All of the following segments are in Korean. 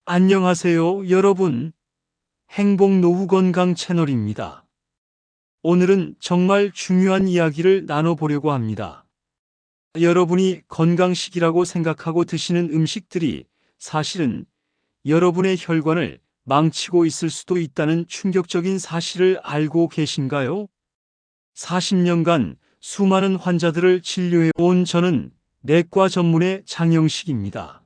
안녕하세요, 여러분. 행복노후 건강 채널입니다. 오늘은 정말 중요한 이야기를 나눠보려고 합니다. 여러분이 건강식이라고 생각하고 드시는 음식들이 사실은 여러분의 혈관을 망치고 있을 수도 있다는 충격적인 사실을 알고 계신가요? 40년간 수많은 환자들을 진료해 온 저는 내과 전문의 장영식입니다.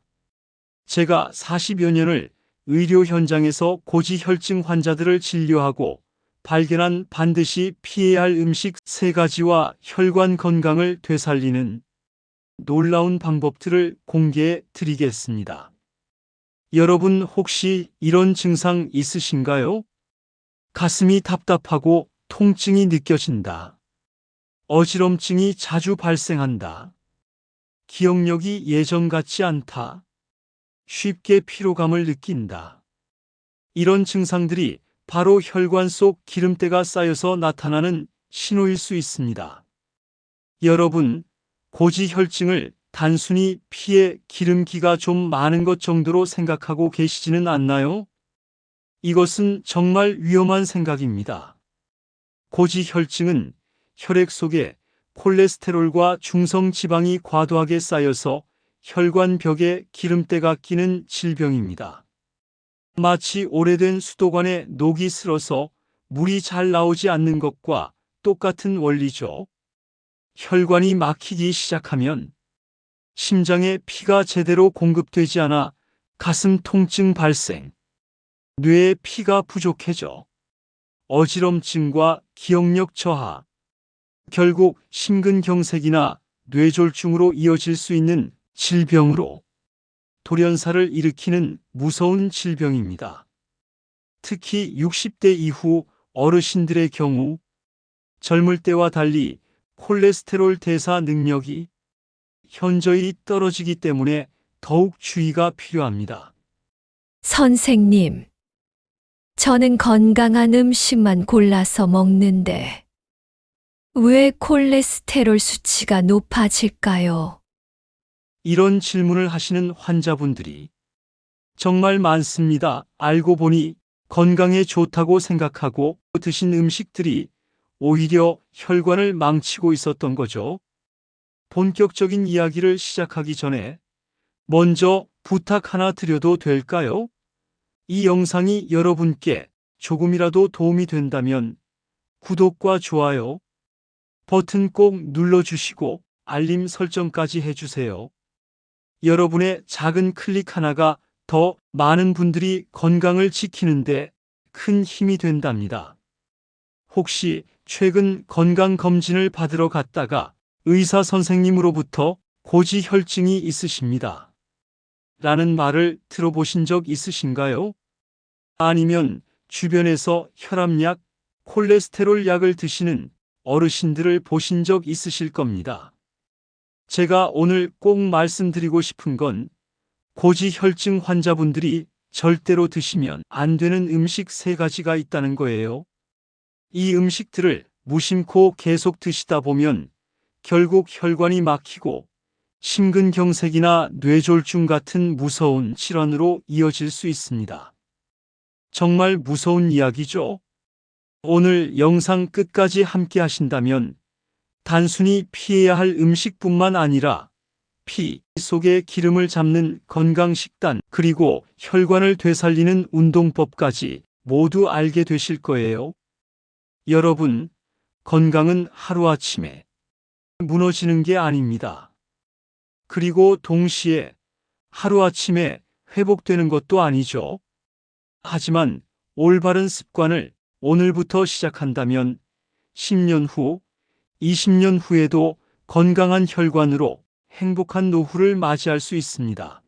제가 40여 년을 의료 현장에서 고지혈증 환자들을 진료하고 발견한 반드시 피해야 할 음식 3가지와 혈관 건강을 되살리는 놀라운 방법들을 공개해 드리겠습니다. 여러분 혹시 이런 증상 있으신가요? 가슴이 답답하고 통증이 느껴진다. 어지럼증이 자주 발생한다. 기억력이 예전 같지 않다. 쉽게 피로감을 느낀다. 이런 증상들이 바로 혈관 속 기름때가 쌓여서 나타나는 신호일 수 있습니다. 여러분, 고지혈증을 단순히 피에 기름기가 좀 많은 것 정도로 생각하고 계시지는 않나요? 이것은 정말 위험한 생각입니다. 고지혈증은 혈액 속에 콜레스테롤과 중성 지방이 과도하게 쌓여서 혈관벽에 기름때가 끼는 질병입니다. 마치 오래된 수도관에 녹이 슬어서 물이 잘 나오지 않는 것과 똑같은 원리죠. 혈관이 막히기 시작하면 심장에 피가 제대로 공급되지 않아 가슴 통증 발생, 뇌에 피가 부족해져 어지럼증과 기억력 저하, 결국 심근경색이나 뇌졸중으로 이어질 수 있는 질병으로 돌연사를 일으키는 무서운 질병입니다. 특히 60대 이후 어르신들의 경우 젊을 때와 달리 콜레스테롤 대사 능력이 현저히 떨어지기 때문에 더욱 주의가 필요합니다. 선생님, 저는 건강한 음식만 골라서 먹는데 왜 콜레스테롤 수치가 높아질까요? 이런 질문을 하시는 환자분들이 정말 많습니다. 알고 보니 건강에 좋다고 생각하고 드신 음식들이 오히려 혈관을 망치고 있었던 거죠. 본격적인 이야기를 시작하기 전에 먼저 부탁 하나 드려도 될까요? 이 영상이 여러분께 조금이라도 도움이 된다면 구독과 좋아요 버튼 꼭 눌러주시고 알림 설정까지 해주세요. 여러분의 작은 클릭 하나가 더 많은 분들이 건강을 지키는데 큰 힘이 된답니다. 혹시 최근 건강검진을 받으러 갔다가 의사 선생님으로부터 고지혈증이 있으십니다. 라는 말을 들어보신 적 있으신가요? 아니면 주변에서 혈압약, 콜레스테롤 약을 드시는 어르신들을 보신 적 있으실 겁니다. 제가 오늘 꼭 말씀드리고 싶은 건 고지혈증 환자분들이 절대로 드시면 안 되는 음식 3가지가 있다는 거예요. 이 음식들을 무심코 계속 드시다 보면 결국 혈관이 막히고 심근경색이나 뇌졸중 같은 무서운 질환으로 이어질 수 있습니다. 정말 무서운 이야기죠? 오늘 영상 끝까지 함께 하신다면 단순히 피해야 할 음식뿐만 아니라 피 속의 기름을 잡는 건강식단 그리고 혈관을 되살리는 운동법까지 모두 알게 되실 거예요. 여러분, 건강은 하루아침에 무너지는 게 아닙니다. 그리고 동시에 하루아침에 회복되는 것도 아니죠. 하지만 올바른 습관을 오늘부터 시작한다면 10년 후, 20년 후에도 건강한 혈관으로 행복한 노후를 맞이할 수 있습니다.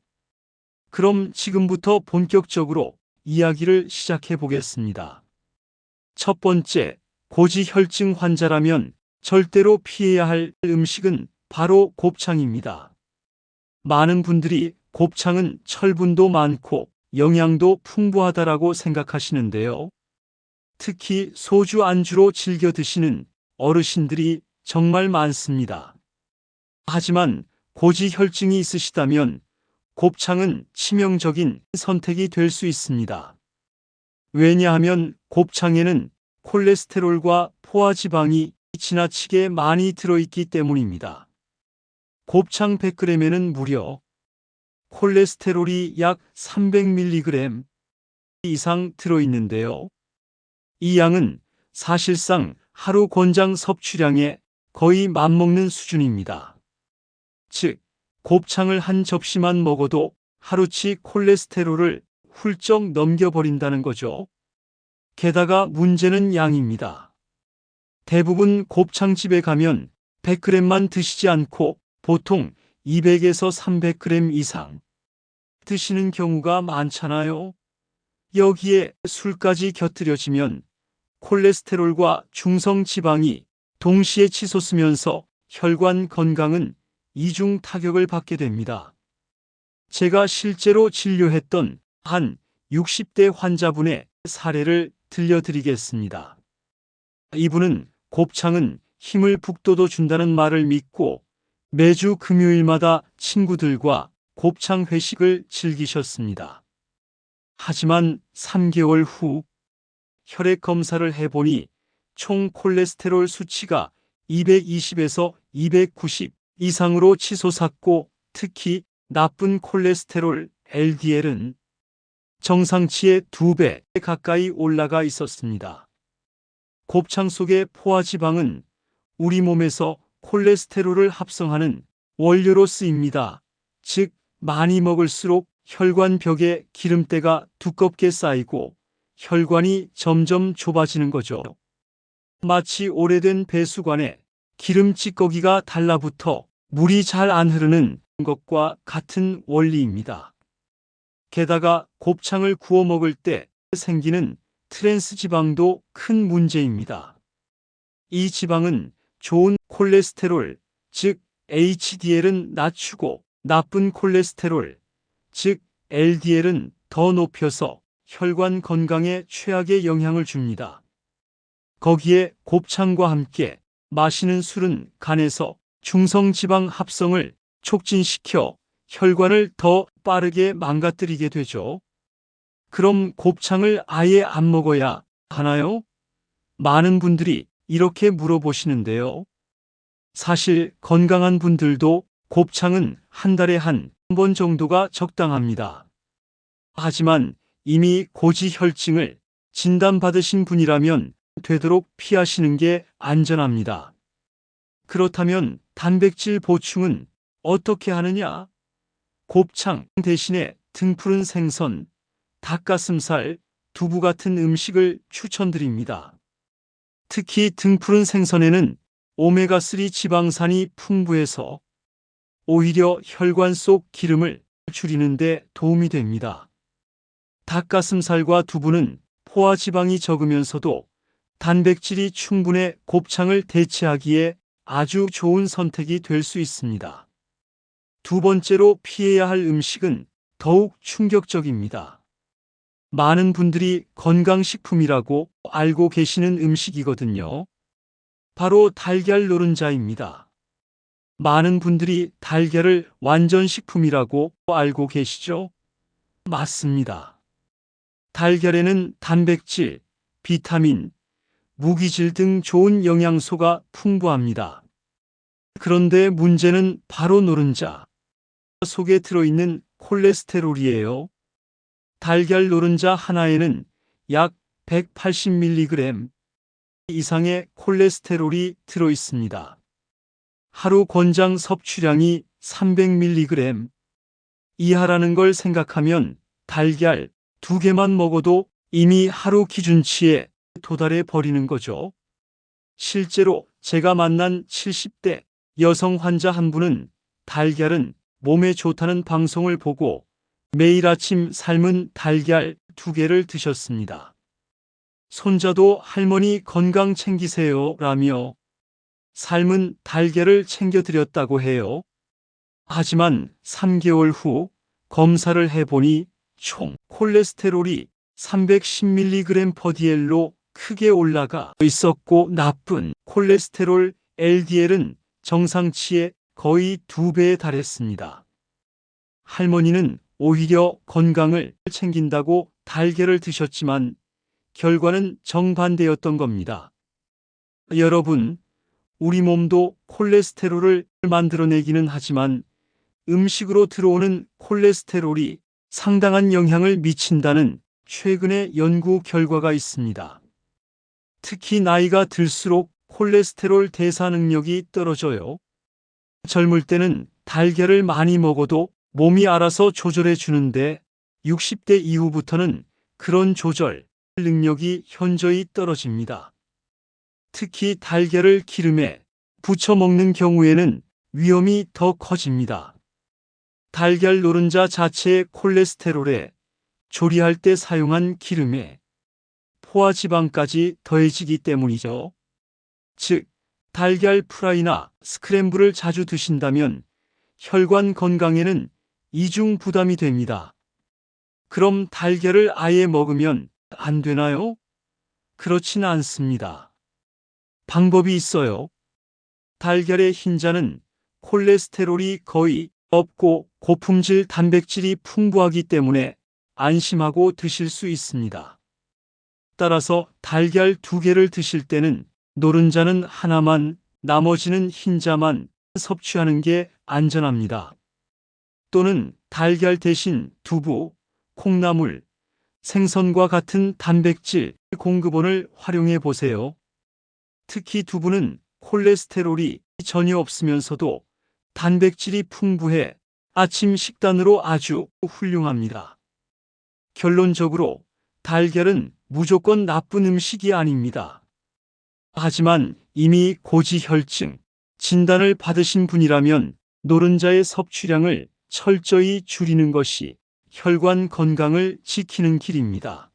그럼 지금부터 본격적으로 이야기를 시작해 보겠습니다. 첫 번째, 고지혈증 환자라면 절대로 피해야 할 음식은 바로 곱창입니다. 많은 분들이 곱창은 철분도 많고 영양도 풍부하다라고 생각하시는데요. 특히 소주 안주로 즐겨 드시는 어르신들이 정말 많습니다. 하지만 고지혈증이 있으시다면 곱창은 치명적인 선택이 될 수 있습니다. 왜냐하면 곱창에는 콜레스테롤과 포화지방이 지나치게 많이 들어있기 때문입니다. 곱창 100g에는 무려 콜레스테롤이 약 300mg 이상 들어있는데요. 이 양은 사실상 하루 권장 섭취량에 거의 맞먹는 수준입니다. 즉, 곱창을 한 접시만 먹어도 하루치 콜레스테롤을 훌쩍 넘겨버린다는 거죠. 게다가 문제는 양입니다. 대부분 곱창집에 가면 100g만 드시지 않고 보통 200에서 300g 이상 드시는 경우가 많잖아요. 여기에 술까지 곁들여지면 콜레스테롤과 중성 지방이 동시에 치솟으면서 혈관 건강은 이중 타격을 받게 됩니다. 제가 실제로 진료했던 한 60대 환자분의 사례를 들려드리겠습니다. 이분은 곱창은 힘을 북돋워 준다는 말을 믿고 매주 금요일마다 친구들과 곱창 회식을 즐기셨습니다. 하지만 3개월 후 혈액 검사를 해보니 총 콜레스테롤 수치가 220에서 290 이상으로 치솟았고, 특히 나쁜 콜레스테롤 LDL은 정상치의 2배 가까이 올라가 있었습니다. 곱창 속의 포화지방은 우리 몸에서 콜레스테롤을 합성하는 원료로 쓰입니다. 즉, 많이 먹을수록 혈관벽에 기름때가 두껍게 쌓이고 혈관이 점점 좁아지는 거죠. 마치 오래된 배수관에 기름 찌꺼기가 달라붙어 물이 잘 안 흐르는 것과 같은 원리입니다. 게다가 곱창을 구워 먹을 때 생기는 트랜스 지방도 큰 문제입니다. 이 지방은 좋은 콜레스테롤, 즉 HDL은 낮추고 나쁜 콜레스테롤, 즉 LDL은 더 높여서 혈관 건강에 최악의 영향을 줍니다. 거기에 곱창과 함께 마시는 술은 간에서 중성지방 합성을 촉진시켜 혈관을 더 빠르게 망가뜨리게 되죠. 그럼 곱창을 아예 안 먹어야 하나요? 많은 분들이 이렇게 물어보시는데요. 사실 건강한 분들도 곱창은 한 달에 한 번 정도가 적당합니다. 하지만 이미 고지혈증을 진단받으신 분이라면 되도록 피하시는 게 안전합니다. 그렇다면 단백질 보충은 어떻게 하느냐? 곱창 대신에 등푸른 생선, 닭가슴살, 두부 같은 음식을 추천드립니다. 특히 등푸른 생선에는 오메가3 지방산이 풍부해서 오히려 혈관 속 기름을 줄이는 데 도움이 됩니다. 닭가슴살과 두부는 포화지방이 적으면서도 단백질이 충분해 곱창을 대체하기에 아주 좋은 선택이 될 수 있습니다. 두 번째로 피해야 할 음식은 더욱 충격적입니다. 많은 분들이 건강식품이라고 알고 계시는 음식이거든요. 바로 달걀 노른자입니다. 많은 분들이 달걀을 완전식품이라고 알고 계시죠? 맞습니다. 달걀에는 단백질, 비타민, 무기질 등 좋은 영양소가 풍부합니다. 그런데 문제는 바로 노른자 속에 들어있는 콜레스테롤이에요. 달걀 노른자 하나에는 약 180mg 이상의 콜레스테롤이 들어있습니다. 하루 권장 섭취량이 300mg 이하라는 걸 생각하면 달걀 2개만 먹어도 이미 하루 기준치에 도달해 버리는 거죠. 실제로 제가 만난 70대 여성 환자 한 분은 달걀은 몸에 좋다는 방송을 보고 매일 아침 삶은 달걀 2개를 드셨습니다. 손자도 할머니 건강 챙기세요 라며 삶은 달걀을 챙겨드렸다고 해요. 하지만 3개월 후 검사를 해보니 총 콜레스테롤이 310mg/dl로 크게 올라가 있었고, 나쁜 콜레스테롤 LDL은 정상치의 거의 2배에 달했습니다. 할머니는 오히려 건강을 챙긴다고 달걀을 드셨지만 결과는 정반대였던 겁니다. 여러분, 우리 몸도 콜레스테롤을 만들어내기는 하지만 음식으로 들어오는 콜레스테롤이 상당한 영향을 미친다는 최근의 연구 결과가 있습니다. 특히 나이가 들수록 콜레스테롤 대사 능력이 떨어져요. 젊을 때는 달걀을 많이 먹어도 몸이 알아서 조절해 주는데 60대 이후부터는 그런 조절 능력이 현저히 떨어집니다. 특히 달걀을 기름에 부쳐 먹는 경우에는 위험이 더 커집니다. 달걀 노른자 자체의 콜레스테롤에 조리할 때 사용한 기름에 포화지방까지 더해지기 때문이죠. 즉, 달걀 프라이나 스크램블을 자주 드신다면 혈관 건강에는 이중 부담이 됩니다. 그럼 달걀을 아예 먹으면 안 되나요? 그렇진 않습니다. 방법이 있어요. 달걀의 흰자는 콜레스테롤이 거의 없고 고품질 단백질이 풍부하기 때문에 안심하고 드실 수 있습니다. 따라서 달걀 2개를 드실 때는 노른자는 하나만, 나머지는 흰자만 섭취하는 게 안전합니다. 또는 달걀 대신 두부, 콩나물, 생선과 같은 단백질 공급원을 활용해 보세요. 특히 두부는 콜레스테롤이 전혀 없으면서도 단백질이 풍부해 아침 식단으로 아주 훌륭합니다. 결론적으로 달걀은 무조건 나쁜 음식이 아닙니다. 하지만 이미 고지혈증 진단을 받으신 분이라면 노른자의 섭취량을 철저히 줄이는 것이 혈관 건강을 지키는 길입니다.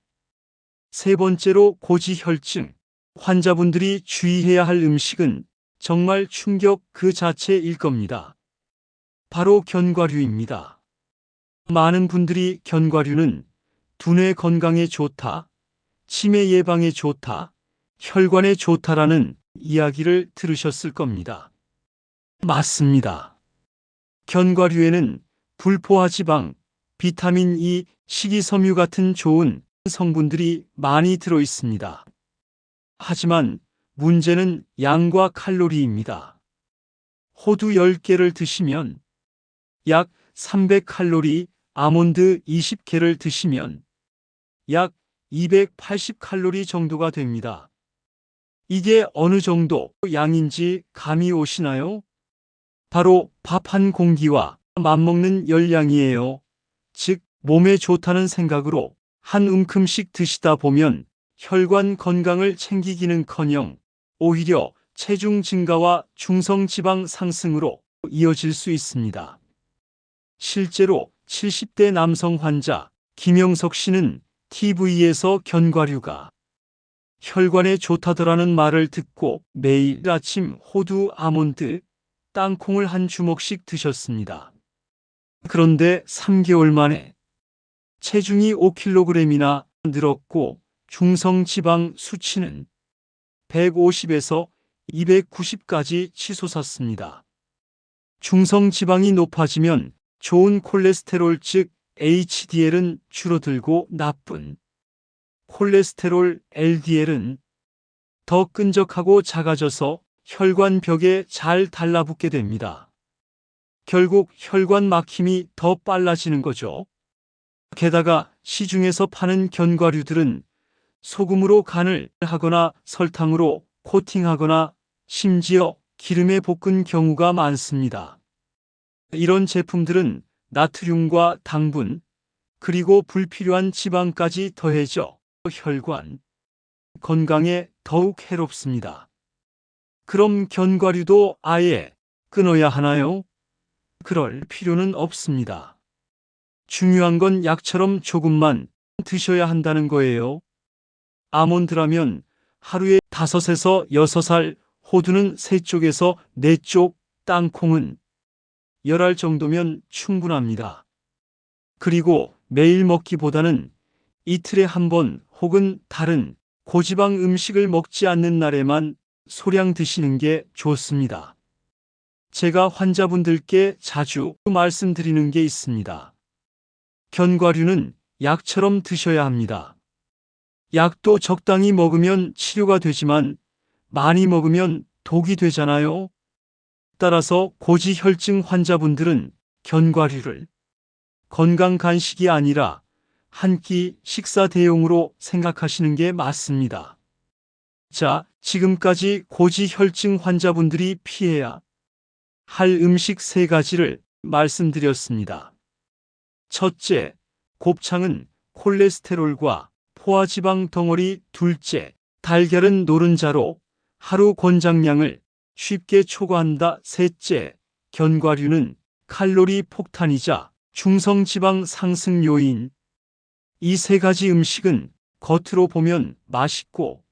세 번째로 고지혈증 환자분들이 주의해야 할 음식은 정말 충격 그 자체일 겁니다. 바로 견과류입니다. 많은 분들이 견과류는 두뇌 건강에 좋다, 치매 예방에 좋다, 혈관에 좋다라는 이야기를 들으셨을 겁니다. 맞습니다. 견과류에는 불포화지방, 비타민 E, 식이섬유 같은 좋은 성분들이 많이 들어 있습니다. 하지만 문제는 양과 칼로리입니다. 호두 10개를 드시면 약 300칼로리, 아몬드 20개를 드시면 약 280칼로리 정도가 됩니다. 이게 어느 정도 양인지 감이 오시나요? 바로 밥 한 공기와 맞먹는 열량이에요. 즉, 몸에 좋다는 생각으로 한 움큼씩 드시다 보면 혈관 건강을 챙기기는커녕 오히려 체중 증가와 중성지방 상승으로 이어질 수 있습니다. 실제로 70대 남성 환자 김영석 씨는 TV에서 견과류가 혈관에 좋다더라는 말을 듣고 매일 아침 호두, 아몬드, 땅콩을 한 주먹씩 드셨습니다. 그런데 3개월 만에 체중이 5kg이나 늘었고 중성지방 수치는 150에서 290까지 치솟았습니다. 중성지방이 높아지면 좋은 콜레스테롤 즉 HDL은 줄어들고 나쁜 콜레스테롤 LDL은 더 끈적하고 작아져서 혈관벽에 잘 달라붙게 됩니다. 결국 혈관 막힘이 더 빨라지는 거죠. 게다가 시중에서 파는 견과류들은 소금으로 간을 하거나 설탕으로 코팅하거나 심지어 기름에 볶은 경우가 많습니다. 이런 제품들은 나트륨과 당분, 그리고 불필요한 지방까지 더해져 혈관 건강에 더욱 해롭습니다. 그럼 견과류도 아예 끊어야 하나요? 그럴 필요는 없습니다. 중요한 건 약처럼 조금만 드셔야 한다는 거예요. 아몬드라면 하루에 5에서 6알, 호두는 3쪽에서 4쪽, 땅콩은 10알 정도면 충분합니다. 그리고 매일 먹기보다는 이틀에 한 번 혹은 다른 고지방 음식을 먹지 않는 날에만 소량 드시는 게 좋습니다. 제가 환자분들께 자주 말씀드리는 게 있습니다. 견과류는 약처럼 드셔야 합니다. 약도 적당히 먹으면 치료가 되지만 많이 먹으면 독이 되잖아요. 따라서 고지혈증 환자분들은 견과류를 건강 간식이 아니라 한 끼 식사 대용으로 생각하시는 게 맞습니다. 자, 지금까지 고지혈증 환자분들이 피해야 할 음식 3가지를 말씀드렸습니다. 첫째, 곱창은 콜레스테롤과 포화지방 덩어리. 둘째, 달걀은 노른자로 하루 권장량을 쉽게 초과한다. 셋째, 견과류는 칼로리 폭탄이자 중성지방 상승 요인. 이 3가지 음식은 겉으로 보면 맛있고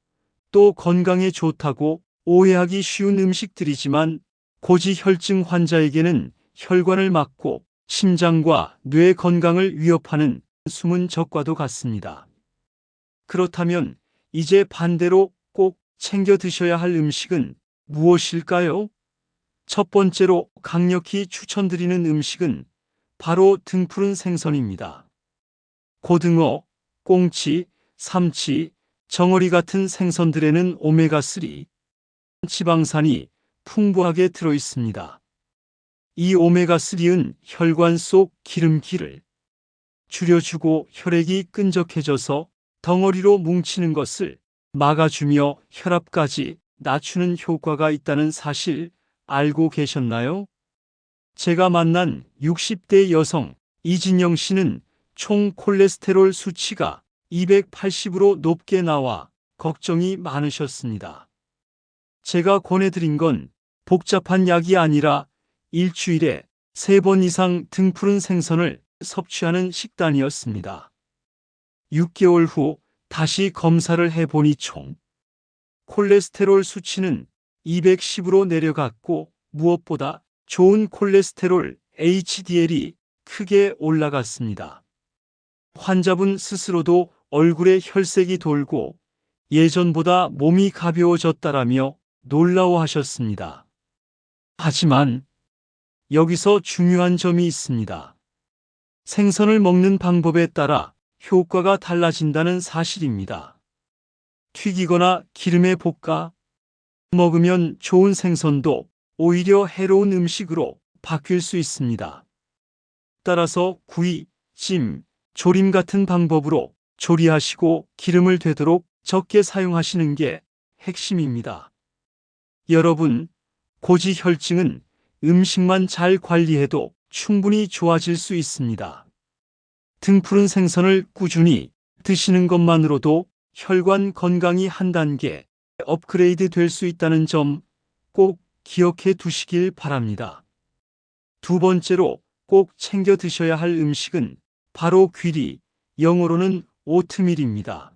또 건강에 좋다고 오해하기 쉬운 음식들이지만 고지혈증 환자에게는 혈관을 막고 심장과 뇌 건강을 위협하는 숨은 적과도 같습니다. 그렇다면 이제 반대로 꼭 챙겨 드셔야 할 음식은 무엇일까요? 첫 번째로 강력히 추천드리는 음식은 바로 등푸른 생선입니다. 고등어, 꽁치, 삼치, 정어리 같은 생선들에는 오메가3 지방산이 풍부하게 들어있습니다. 이 오메가3는 혈관 속 기름기를 줄여주고 혈액이 끈적해져서 덩어리로 뭉치는 것을 막아주며 혈압까지 낮추는 효과가 있다는 사실 알고 계셨나요? 제가 만난 60대 여성 이진영 씨는 총 콜레스테롤 수치가 280으로 높게 나와 걱정이 많으셨습니다. 제가 권해드린 건 복잡한 약이 아니라 일주일에 3번 이상 등푸른 생선을 섭취하는 식단이었습니다. 6개월 후 다시 검사를 해보니 총 콜레스테롤 수치는 210으로 내려갔고 무엇보다 좋은 콜레스테롤 HDL이 크게 올라갔습니다. 환자분 스스로도 얼굴에 혈색이 돌고 예전보다 몸이 가벼워졌다라며 놀라워하셨습니다. 하지만 여기서 중요한 점이 있습니다. 생선을 먹는 방법에 따라 효과가 달라진다는 사실입니다. 튀기거나 기름에 볶아 먹으면 좋은 생선도 오히려 해로운 음식으로 바뀔 수 있습니다. 따라서 구이, 찜, 조림 같은 방법으로 조리하시고 기름을 되도록 적게 사용하시는 게 핵심입니다. 여러분, 고지혈증은 음식만 잘 관리해도 충분히 좋아질 수 있습니다. 등푸른 생선을 꾸준히 드시는 것만으로도 혈관 건강이 한 단계 업그레이드 될 수 있다는 점 꼭 기억해 두시길 바랍니다. 두 번째로 꼭 챙겨 드셔야 할 음식은 바로 귀리, 영어로는 오트밀입니다.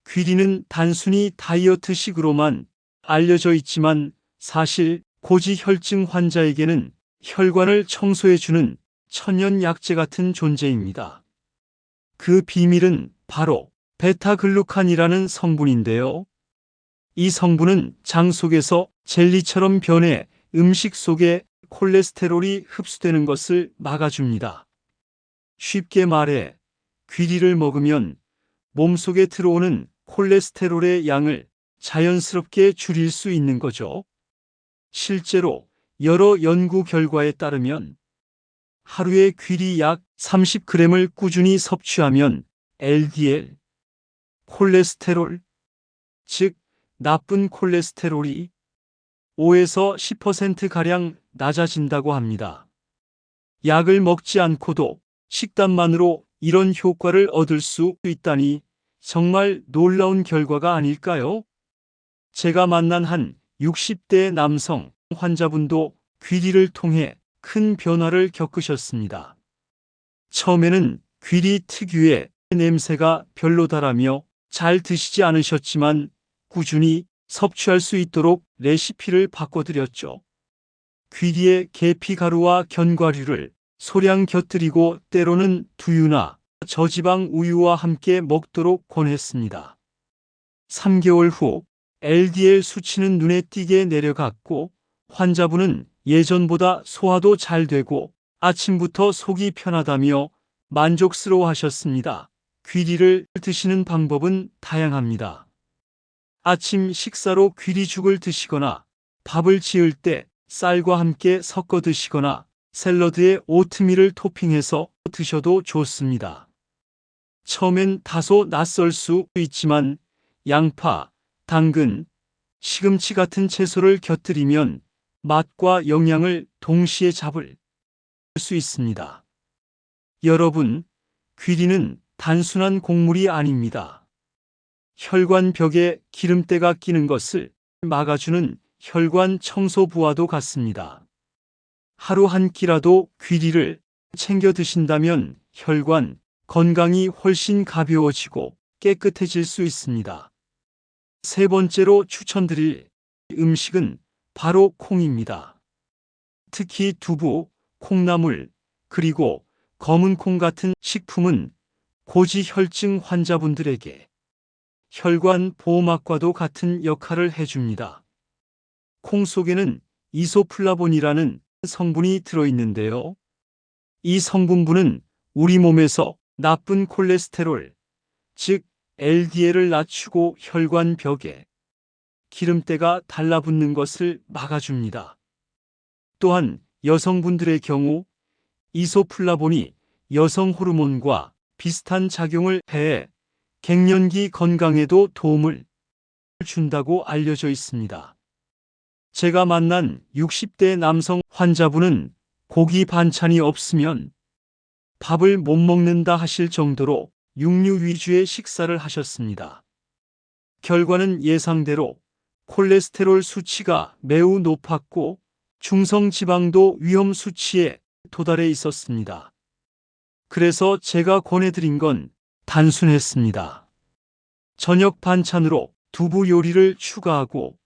귀리는 단순히 다이어트식으로만 알려져 있지만 사실 고지혈증 환자에게는 혈관을 청소해주는 천연 약재 같은 존재입니다. 그 비밀은 바로 베타글루칸이라는 성분인데요. 이 성분은 장 속에서 젤리처럼 변해 음식 속에 콜레스테롤이 흡수되는 것을 막아줍니다. 쉽게 말해 귀리를 먹으면 몸속에 들어오는 콜레스테롤의 양을 자연스럽게 줄일 수 있는 거죠. 실제로 여러 연구 결과에 따르면 하루에 귀리 약 30g을 꾸준히 섭취하면 LDL, 콜레스테롤, 즉 나쁜 콜레스테롤이 5에서 10%가량 낮아진다고 합니다. 약을 먹지 않고도 식단만으로 이런 효과를 얻을 수 있다니 정말 놀라운 결과가 아닐까요? 제가 만난 한 60대 남성 환자분도 귀리를 통해 큰 변화를 겪으셨습니다. 처음에는 귀리 특유의 냄새가 별로다라며 잘 드시지 않으셨지만 꾸준히 섭취할 수 있도록 레시피를 바꿔드렸죠. 귀리에 계피가루와 견과류를 소량 곁들이고 때로는 두유나 저지방 우유와 함께 먹도록 권했습니다. 3개월 후 LDL 수치는 눈에 띄게 내려갔고 환자분은 예전보다 소화도 잘 되고 아침부터 속이 편하다며 만족스러워 하셨습니다. 귀리를 드시는 방법은 다양합니다. 아침 식사로 귀리죽을 드시거나 밥을 지을 때 쌀과 함께 섞어 드시거나 샐러드에 오트밀을 토핑해서 드셔도 좋습니다. 처음엔 다소 낯설 수 있지만 양파, 당근, 시금치 같은 채소를 곁들이면 맛과 영양을 동시에 잡을 수 있습니다. 여러분, 귀리는 단순한 곡물이 아닙니다. 혈관벽에 기름때가 끼는 것을 막아주는 혈관 청소부와도 같습니다. 하루 한 끼라도 귀리를 챙겨 드신다면 혈관 건강이 훨씬 가벼워지고 깨끗해질 수 있습니다. 세 번째로 추천드릴 음식은 바로 콩입니다. 특히 두부, 콩나물, 그리고 검은 콩 같은 식품은 고지혈증 환자분들에게 혈관 보호막과도 같은 역할을 해줍니다. 콩 속에는 이소플라본이라는 성분이 들어있는데요. 이 성분분은 우리 몸에서 나쁜 콜레스테롤, 즉 LDL을 낮추고 혈관벽에 기름때가 달라붙는 것을 막아줍니다. 또한 여성분들의 경우 이소플라본이 여성 호르몬과 비슷한 작용을 해 갱년기 건강에도 도움을 준다고 알려져 있습니다. 제가 만난 60대 남성 환자분은 고기 반찬이 없으면 밥을 못 먹는다 하실 정도로 육류 위주의 식사를 하셨습니다. 결과는 예상대로 콜레스테롤 수치가 매우 높았고 중성지방도 위험 수치에 도달해 있었습니다. 그래서 제가 권해드린 건 단순했습니다. 저녁 반찬으로 두부 요리를 추가하고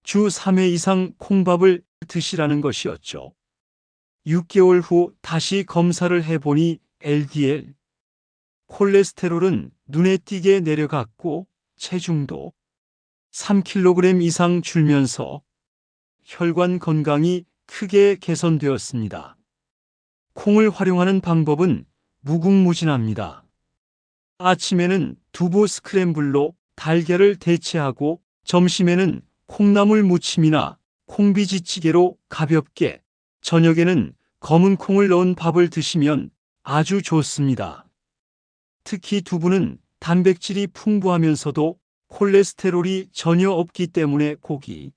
주 3회 이상 콩밥을 드시라는 것이었죠. 6개월 후 다시 검사를 해보니 LDL, 콜레스테롤은 눈에 띄게 내려갔고 체중도 3kg 이상 줄면서 혈관 건강이 크게 개선되었습니다. 콩을 활용하는 방법은 무궁무진합니다. 아침에는 두부 스크램블로 달걀을 대체하고 점심에는 콩나물 무침이나 콩비지찌개로 가볍게, 저녁에는 검은 콩을 넣은 밥을 드시면 아주 좋습니다. 특히 두부는 단백질이 풍부하면서도 콜레스테롤이 전혀 없기 때문에 고기,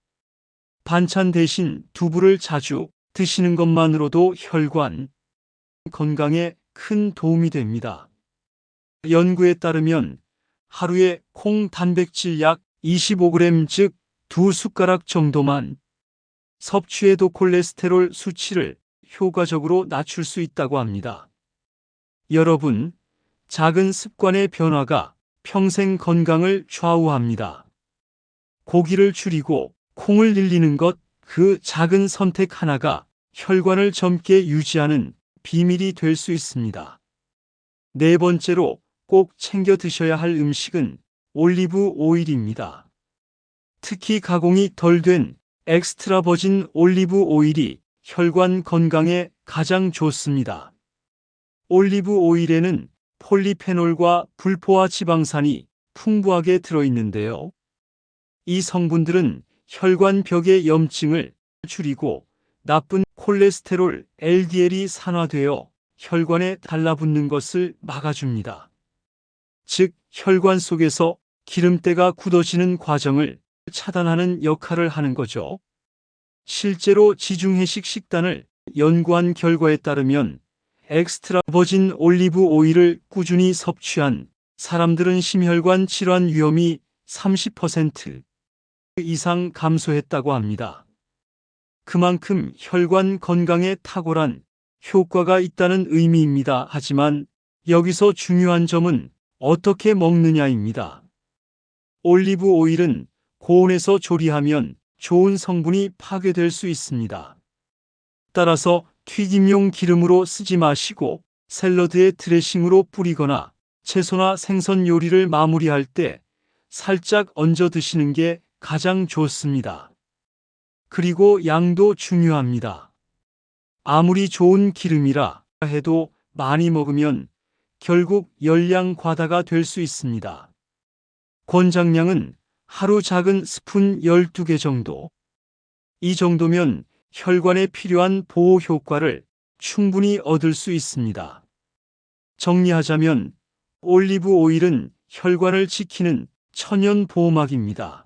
반찬 대신 두부를 자주 드시는 것만으로도 혈관 건강에 큰 도움이 됩니다. 연구에 따르면 하루에 콩 단백질 약 25g 즉 2숟가락 정도만 섭취해도 콜레스테롤 수치를 효과적으로 낮출 수 있다고 합니다. 여러분, 작은 습관의 변화가 평생 건강을 좌우합니다. 고기를 줄이고 콩을 늘리는 것, 그 작은 선택 하나가 혈관을 젊게 유지하는 비밀이 될 수 있습니다. 네 번째로 꼭 챙겨 드셔야 할 음식은 올리브 오일입니다. 특히 가공이 덜 된 엑스트라 버진 올리브 오일이 혈관 건강에 가장 좋습니다. 올리브 오일에는 폴리페놀과 불포화 지방산이 풍부하게 들어있는데요. 이 성분들은 혈관벽의 염증을 줄이고 나쁜 콜레스테롤 LDL이 산화되어 혈관에 달라붙는 것을 막아줍니다. 즉, 혈관 속에서 기름때가 굳어지는 과정을 차단하는 역할을 하는 거죠. 실제로 지중해식 식단을 연구한 결과에 따르면 엑스트라 버진 올리브 오일을 꾸준히 섭취한 사람들은 심혈관 질환 위험이 30% 이상 감소했다고 합니다. 그만큼 혈관 건강에 탁월한 효과가 있다는 의미입니다. 하지만 여기서 중요한 점은 어떻게 먹느냐입니다. 올리브 오일은 고온에서 조리하면 좋은 성분이 파괴될 수 있습니다. 따라서 튀김용 기름으로 쓰지 마시고 샐러드에 드레싱으로 뿌리거나 채소나 생선 요리를 마무리할 때 살짝 얹어 드시는 게 가장 좋습니다. 그리고 양도 중요합니다. 아무리 좋은 기름이라 해도 많이 먹으면 결국 열량 과다가 될 수 있습니다. 권장량은 하루 작은 스푼 12개 정도. 이 정도면 혈관에 필요한 보호 효과를 충분히 얻을 수 있습니다. 정리하자면 올리브 오일은 혈관을 지키는 천연 보호막입니다.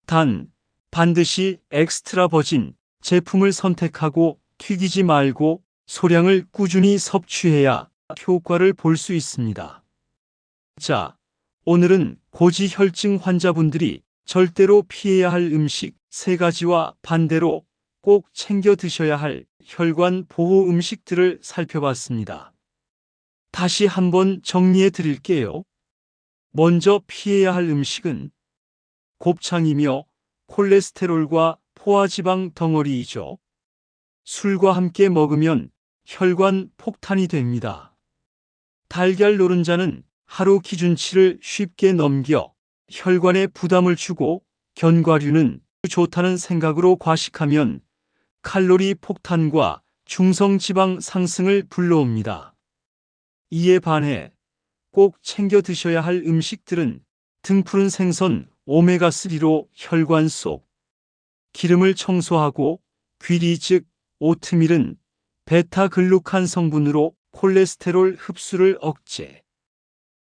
단, 반드시 엑스트라 버진 제품을 선택하고 튀기지 말고 소량을 꾸준히 섭취해야 효과를 볼 수 있습니다. 자, 오늘은 고지혈증 환자분들이 절대로 피해야 할 음식 3가지와 반대로 꼭 챙겨 드셔야 할 혈관 보호 음식들을 살펴봤습니다. 다시 한번 정리해 드릴게요. 먼저 피해야 할 음식은 곱창이며 콜레스테롤과 포화지방 덩어리이죠. 술과 함께 먹으면 혈관 폭탄이 됩니다. 달걀 노른자는 하루 기준치를 쉽게 넘겨 혈관에 부담을 주고 견과류는 좋다는 생각으로 과식하면 칼로리 폭탄과 중성지방 상승을 불러옵니다. 이에 반해 꼭 챙겨 드셔야 할 음식들은 등푸른 생선 오메가3로 혈관 속 기름을 청소하고 귀리 즉 오트밀은 베타글루칸 성분으로 콜레스테롤 흡수를 억제.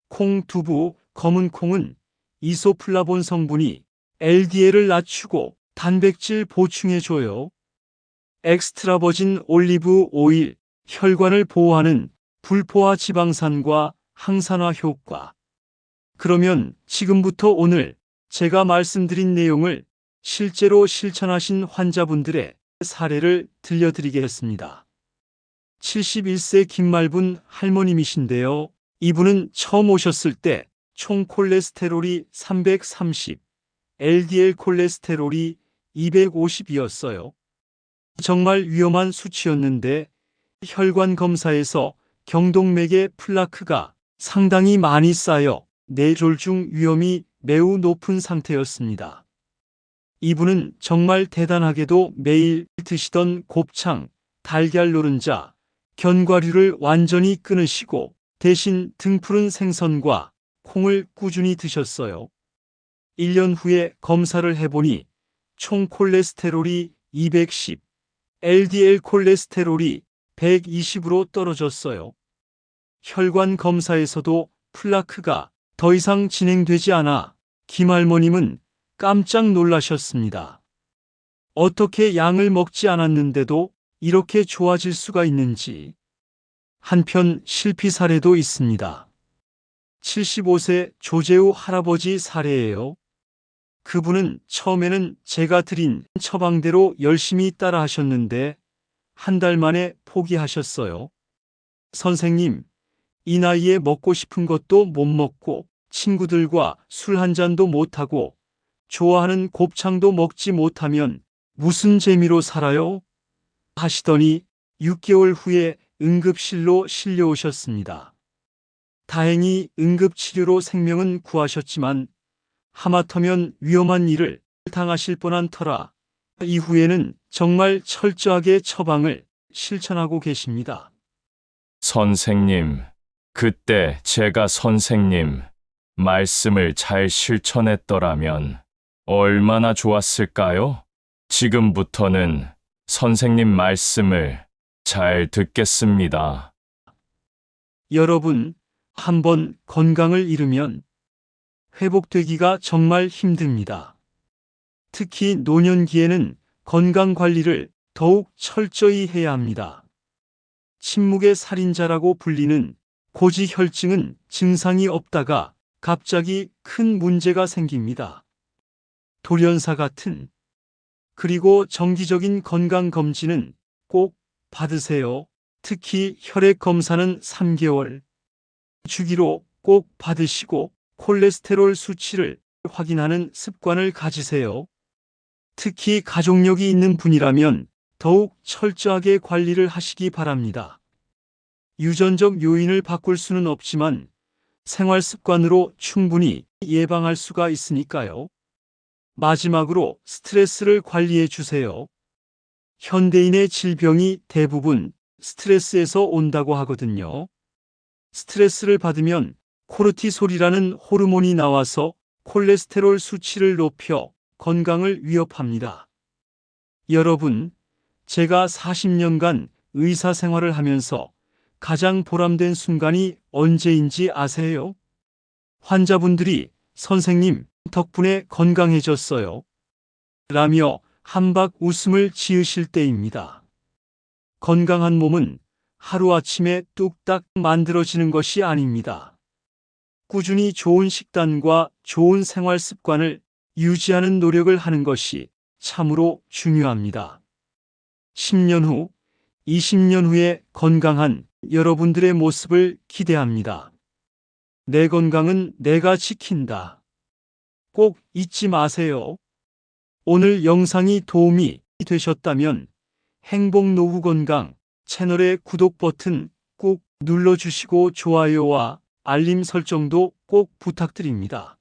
콩, 두부, 검은 콩은 이소플라본 성분이 LDL을 낮추고 단백질 보충해줘요. 엑스트라 버진 올리브 오일, 혈관을 보호하는 불포화 지방산과 항산화 효과. 그러면 지금부터 오늘 제가 말씀드린 내용을 실제로 실천하신 환자분들의 사례를 들려드리겠습니다. 71세 김말분 할머님이신데요. 이분은 처음 오셨을 때 총 콜레스테롤이 330, LDL 콜레스테롤이 250이었어요. 정말 위험한 수치였는데 혈관 검사에서 경동맥의 플라크가 상당히 많이 쌓여 뇌졸중 위험이 매우 높은 상태였습니다. 이분은 정말 대단하게도 매일 드시던 곱창, 달걀 노른자, 견과류를 완전히 끊으시고 대신 등푸른 생선과 콩을 꾸준히 드셨어요. 1년 후에 검사를 해보니 총 콜레스테롤이 210, LDL 콜레스테롤이 120으로 떨어졌어요. 혈관 검사에서도 플라크가 더 이상 진행되지 않아 김할머님은 깜짝 놀라셨습니다. 어떻게 약을 먹지 않았는데도 이렇게 좋아질 수가 있는지. 한편 실피 사례도 있습니다. 75세 조재우 할아버지 사례예요. 그분은 처음에는 제가 드린 처방대로 열심히 따라 하셨는데 한 달 만에 포기하셨어요. 선생님, 이 나이에 먹고 싶은 것도 못 먹고 친구들과 술 한 잔도 못하고 좋아하는 곱창도 먹지 못하면 무슨 재미로 살아요? 하시더니 6개월 후에 응급실로 실려오셨습니다. 다행히 응급치료로 생명은 구하셨지만 하마터면 위험한 일을 당하실 뻔한 터라 이후에는 정말 철저하게 처방을 실천하고 계십니다. 선생님, 그때 제가 선생님 말씀을 잘 실천했더라면 얼마나 좋았을까요? 지금부터는 선생님 말씀을 잘 듣겠습니다. 여러분, 한번 건강을 잃으면 회복되기가 정말 힘듭니다. 특히 노년기에는 건강 관리를 더욱 철저히 해야 합니다. 침묵의 살인자라고 불리는 고지혈증은 증상이 없다가 갑자기 큰 문제가 생깁니다. 돌연사 같은. 그리고 정기적인 건강검진은 꼭 받으세요. 특히 혈액 검사는 3개월 주기로 꼭 받으시고 콜레스테롤 수치를 확인하는 습관을 가지세요. 특히 가족력이 있는 분이라면 더욱 철저하게 관리를 하시기 바랍니다. 유전적 요인을 바꿀 수는 없지만 생활 습관으로 충분히 예방할 수가 있으니까요. 마지막으로 스트레스를 관리해 주세요. 현대인의 질병이 대부분 스트레스에서 온다고 하거든요. 스트레스를 받으면 코르티솔이라는 호르몬이 나와서 콜레스테롤 수치를 높여 건강을 위협합니다. 여러분, 제가 40년간 의사 생활을 하면서 가장 보람된 순간이 언제인지 아세요? 환자분들이 선생님 덕분에 건강해졌어요. 라며 한박 웃음을 지으실 때입니다. 건강한 몸은 하루아침에 뚝딱 만들어지는 것이 아닙니다. 꾸준히 좋은 식단과 좋은 생활 습관을 유지하는 노력을 하는 것이 참으로 중요합니다. 10년 후, 20년 후에 건강한 여러분들의 모습을 기대합니다. 내 건강은 내가 지킨다. 꼭 잊지 마세요. 오늘 영상이 도움이 되셨다면 행복노후건강 채널의 구독 버튼 꼭 눌러주시고 좋아요와 알림 설정도 꼭 부탁드립니다.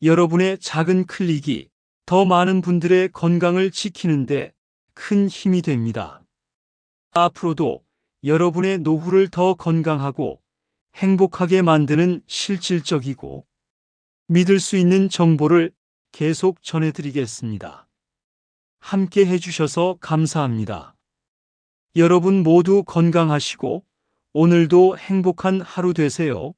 여러분의 작은 클릭이 더 많은 분들의 건강을 지키는데 큰 힘이 됩니다. 앞으로도 여러분의 노후를 더 건강하고 행복하게 만드는 실질적이고 믿을 수 있는 정보를 계속 전해드리겠습니다. 함께 해주셔서 감사합니다. 여러분 모두 건강하시고 오늘도 행복한 하루 되세요.